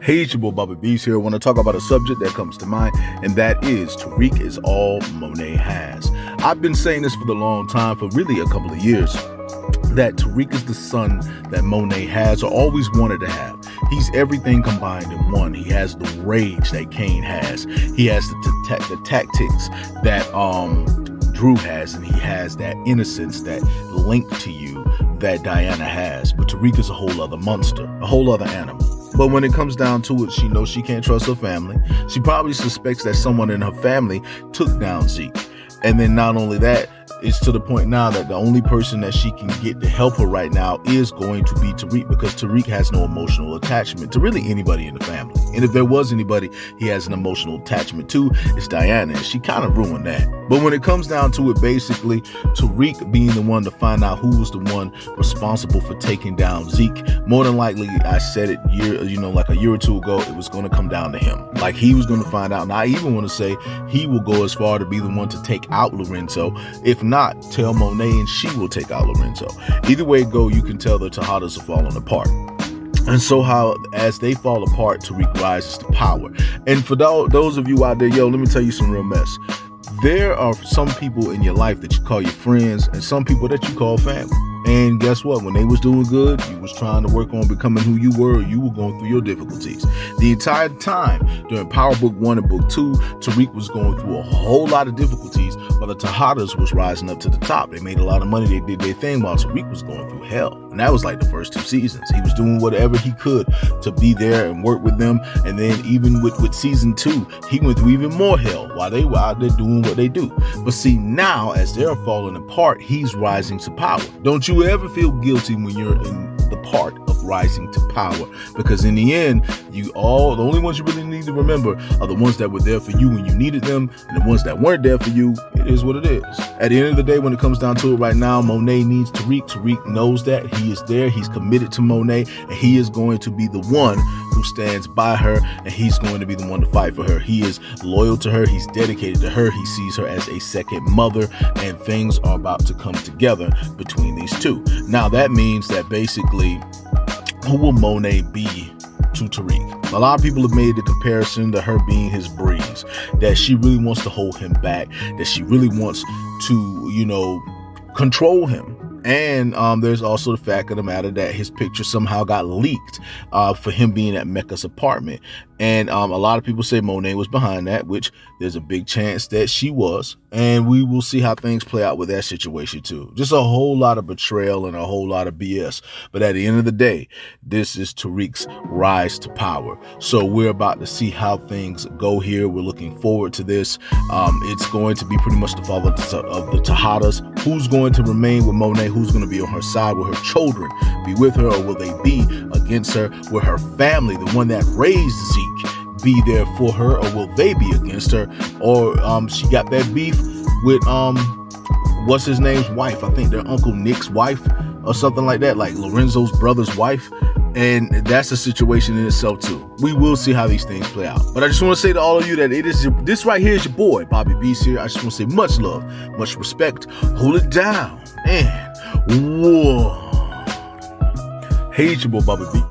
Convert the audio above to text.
Hey, it's your boy Bobby B's here. I want to talk about a subject that comes to mind, and that is Tariq is all Monet has. I've been saying this for the long time, for really a couple of years, that Tariq is the son that Monet has or always wanted to have. He's everything combined in one. He has the rage that Kane has. He has the tactics that Drew has, and he has that innocence, that link to you that Diana has. But Tariq is a whole other monster, a whole other animal. But when it comes down to it, she knows she can't trust her family. She probably suspects that someone in her family took down Zeke. And then not only that, it's to the point now that the only person that she can get to help her right now is going to be Tariq, because Tariq has no emotional attachment to really anybody in the family. And if there was anybody he has an emotional attachment to, it's Diana, and she kind of ruined that. But when it comes down to it, basically, Tariq being the one to find out who was the one responsible for taking down Zeke, more than likely, I said it like a year or two ago, it was going to come down to him. Like, he was going to find out. And I even want to say he will go as far to be the one to take out Lorenzo. If not, tell Monet and she will take out Lorenzo. Either way it go, you can tell the Tejadas are falling apart. And so how, as they fall apart, Tariq rises to power. And for those of you out there, let me tell you some real mess. There are some people in your life that you call your friends and some people that you call family. And guess what? When they was doing good, you was trying to work on becoming who you were, or you were going through your difficulties. The entire time during Power Book 1 and Book 2, Tariq was going through a whole lot of difficulties while the Tejadas was rising up to the top. They made a lot of money. They did their thing while Tariq was going through hell. And that was like the first 2 seasons. He was doing whatever he could to be there and work with them. And then even with season 2, he went through even more hell while they were out there doing what they do. But see, now as they're falling apart, he's rising to power. Don't you ever feel guilty when you're in the part of rising to power, because in the end, the only ones you really need to remember are the ones that were there for you when you needed them, and the ones that weren't there for you. It is what it is. At the end of the day, when it comes down to it right now, Monet needs Tariq. Tariq knows that. He is there. He's committed to Monet, and he is going to be the one who stands by her, and he's going to be the one to fight for her. He is loyal to her. He's dedicated to her. He sees her as a second mother, and things are about to come together between these two. Now, that means that basically, who will Monet be to Tariq? A lot of people have made the comparison to her being his breeze, that she really wants to hold him back, that she really wants to, control him. And there's also the fact of the matter that his picture somehow got leaked for him being at Mecca's apartment. And a lot of people say Monet was behind that, which there's a big chance that she was. And we will see how things play out with that situation too. Just a whole lot of betrayal and a whole lot of BS. But at the end of the day, this is Tariq's rise to power. So we're about to see how things go here. We're looking forward to this. It's going to be pretty much the fall of the Tejadas. Who's going to remain with Monet? Who's going to be on her side? Will her children be with her, or will they be against her? Will her family, the one that raised Zeke, be there for her, or will they be against her? Or she got that beef with what's his name's wife? I think their Uncle Nick's wife or something like that, like Lorenzo's brother's wife. And that's a situation in itself too. We will see how these things play out. But I just want to say to all of you that this right here is your boy, Bobby B's here. I just want to say much love, much respect. Hold it down. And whoa. Hey, it's your boy, Bobby B.